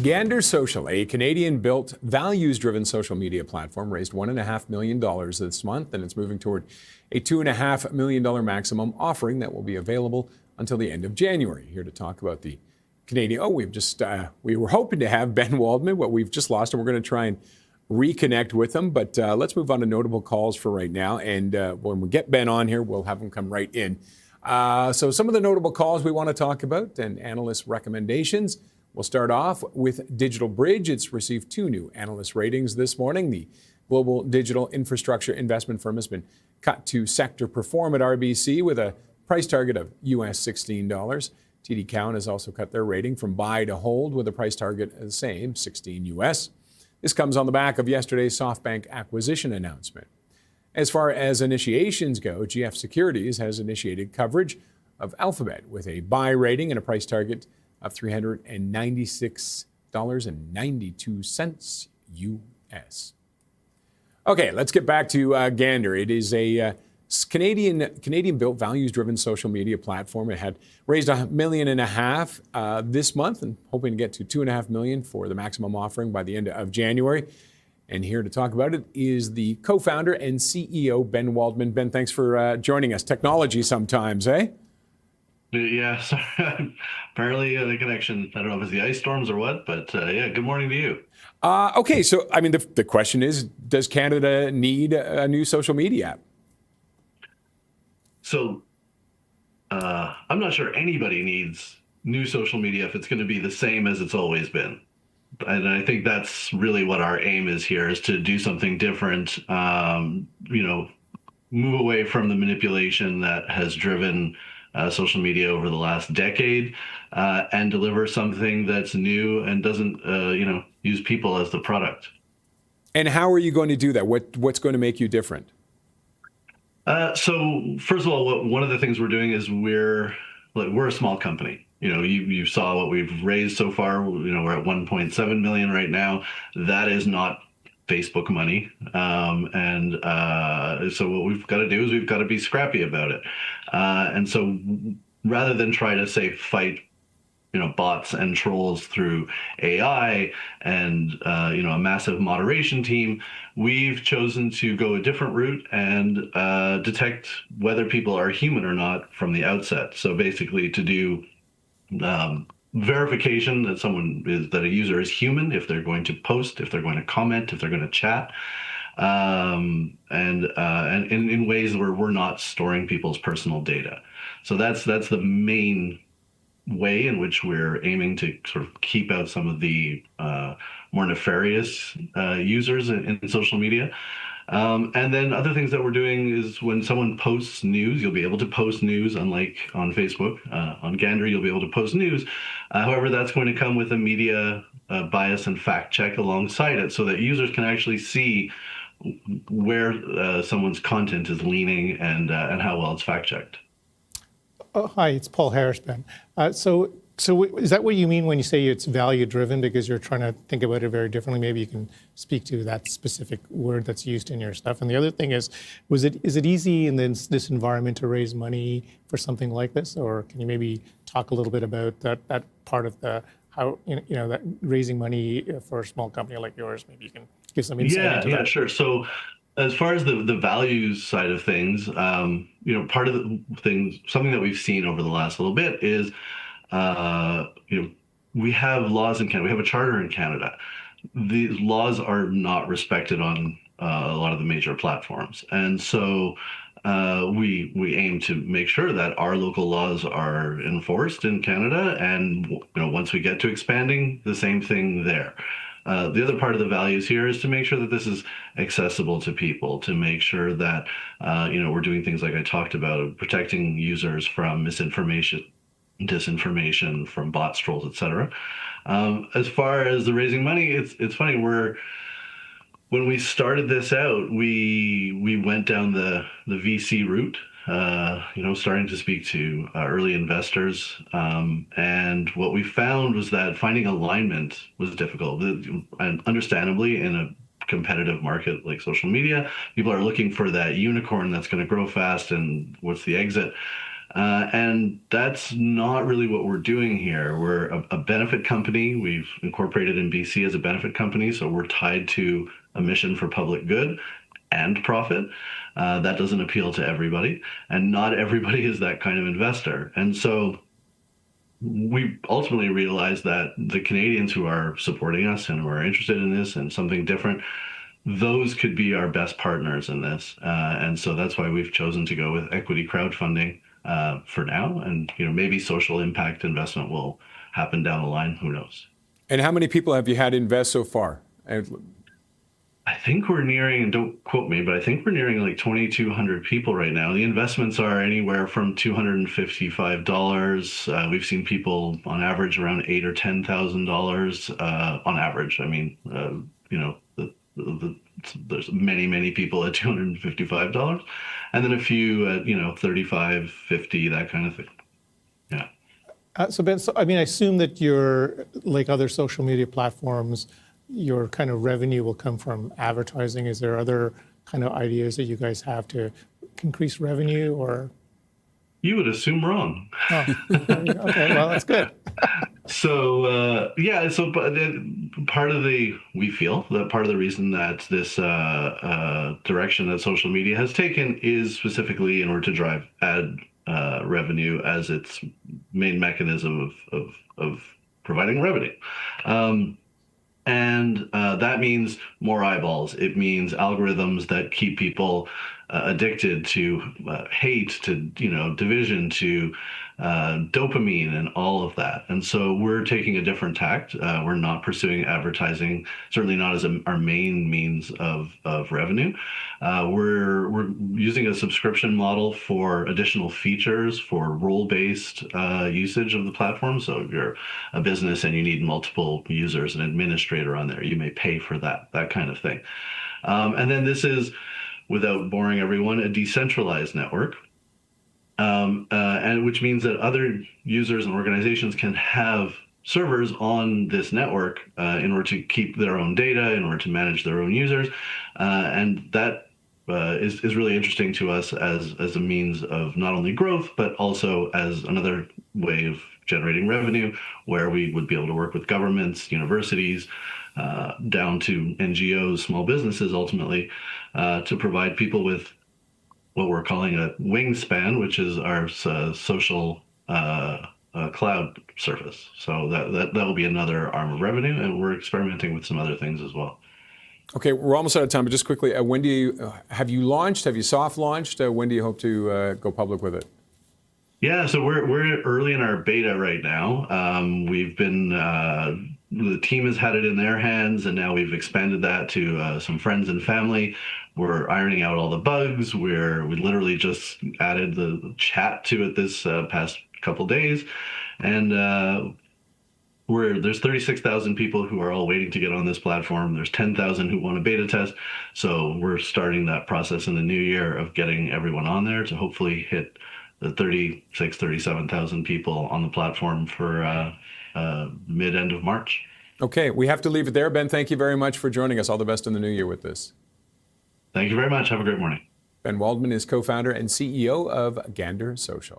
Gander Social, a Canadian-built, values-driven social media platform, raised $1.5 million this month, and it's moving toward a $2.5 million maximum offering that will be available until the end of January. Here to talk about the Canadian. We were hoping to have Ben Waldman, but we've just lost him. We're going to try and reconnect with him, but let's move on to notable calls for right now. And when we get Ben on here, we'll have him come right in. So some of the notable calls we want to talk about and analyst recommendations. We'll start off with Digital Bridge. It's received 2 new analyst ratings this morning. The global digital infrastructure investment firm has been cut to sector perform at RBC with a price target of US $16. TD Cowen has also cut their rating from buy to hold with a price target of the same, 16 US. This comes on the back of yesterday's SoftBank acquisition announcement. As far as initiations go, GF Securities has initiated coverage of Alphabet with a buy rating and a price target of $396.92 US. Okay, let's get back to Gander. It is a Canadian-built, values-driven social media platform. It had raised $1.5 million this month and hoping to get to $2.5 million for the maximum offering by the end of January. And here to talk about it is the co-founder and CEO, Ben Waldman. Ben, thanks for joining us. Technology sometimes, eh? Yeah, sorry. Apparently the connection, I don't know if it's the ice storms or what, but yeah, good morning to you. Okay, so I mean, the question is, does Canada need a new social media app? So I'm not sure anybody needs new social media if it's going to be the same as it's always been. And I think that's really what our aim is here, is to do something different, move away from the manipulation that has driven social media over the last decade, and deliver something that's new and doesn't, use people as the product. And how are you going to do that? What's going to make you different? So first of all, one of the things we're doing is we're a small company. You saw what we've raised so far. We're at 1.7 million right now. That is not Facebook money. So what we've got to do is we've got to be scrappy about it. And so rather than try to fight, bots and trolls through AI and, a massive moderation team, we've chosen to go a different route and detect whether people are human or not from the outset. So basically to do verification that a user is human, if they're going to post, if they're going to comment, if they're going to chat, and in ways where we're not storing people's personal data. So that's the main way in which we're aiming to sort of keep out some of the more nefarious users in social media. And then other things that we're doing is when someone posts news, you'll be able to post news, unlike on Facebook. On Gander, you'll be able to post news. However, that's going to come with a media bias and fact check alongside it, so that users can actually see where someone's content is leaning and how well it's fact checked. Oh, hi, it's Paul Harris, Ben. So is that what you mean when you say it's value-driven, because you're trying to think about it very differently? Maybe you can speak to that specific word that's used in your stuff. And the other thing is it easy in this environment to raise money for something like this? Or can you maybe talk a little bit about that part of how that raising money for a small company like yours? Maybe you can give some insight into that. Yeah, sure. So as far as the values side of things, part of the things, something that we've seen over the last little bit is, we have laws in Canada. We have a charter in Canada. These laws are not respected on a lot of the major platforms, and so we aim to make sure that our local laws are enforced in Canada. And once we get to expanding, the same thing there. The other part of the values here is to make sure that this is accessible to people, to make sure that, we're doing things like I talked about, protecting users from misinformation, disinformation, from bots, trolls, etc. As far as the raising money, it's funny, when we started this out, we went down the VC route, starting to speak to early investors. And what we found was that finding alignment was difficult. And understandably, in a competitive market like social media, people are looking for that unicorn that's going to grow fast and what's the exit. And that's not really what we're doing here. We're a benefit company. We've incorporated in BC as a benefit company, so we're tied to a mission for public good and profit. That doesn't appeal to everybody, and not everybody is that kind of investor. And so we ultimately realized that the Canadians who are supporting us and who are interested in this and something different, those could be our best partners in this. And so that's why we've chosen to go with equity crowdfunding for now. And maybe social impact investment will happen down the line. Who knows? And how many people have you had invest so far? I think we're nearing, and don't quote me, but I think we're nearing like 2,200 people right now. The investments are anywhere from $255. We've seen people on average around $8,000 or $10,000 on average. I mean, there's many people at $255, and then a few at $35, $50, that kind of thing. Yeah. So Ben, I assume that you're like other social media platforms, your kind of revenue will come from advertising. Is there other kind of ideas that you guys have to increase revenue, or? You would assume wrong. Oh, okay, well, that's good. So we feel that part of the reason that this direction that social media has taken is specifically in order to drive ad revenue as its main mechanism of providing revenue. And that means more eyeballs. It means algorithms that keep people addicted to hate, to division, to dopamine, and all of that. And so we're taking a different tact. We're not pursuing advertising, certainly not as our main means of revenue. We're using a subscription model for additional features for role-based usage of the platform. So if you're a business and you need multiple users, an administrator on there, you may pay for that kind of thing. And then this is, without boring everyone, a decentralized network. And which means that other users and organizations can have servers on this network in order to keep their own data, in order to manage their own users. And that is really interesting to us as a means of not only growth, but also as another way of generating revenue, where we would be able to work with governments, universities, down to NGOs, small businesses, ultimately, to provide people with what we're calling a wingspan, which is our social cloud service. So that will be another arm of revenue, and we're experimenting with some other things as well. Okay, we're almost out of time, but just quickly, when do you have you launched? Have you soft launched? When do you hope to go public with it? Yeah, so we're early in our beta right now. We've been the team has had it in their hands, and now we've expanded that to some friends and family. We're ironing out all the bugs. We literally just added the chat to it this past couple days, and there's 36,000 people who are all waiting to get on this platform. There's 10,000 who want a beta test. So we're starting that process in the new year of getting everyone on there to hopefully hit the 37,000 people on the platform for mid-end of March. Okay, we have to leave it there. Ben, thank you very much for joining us. All the best in the new year with this. Thank you very much. Have a great morning. Ben Waldman is co-founder and CEO of Gander Social.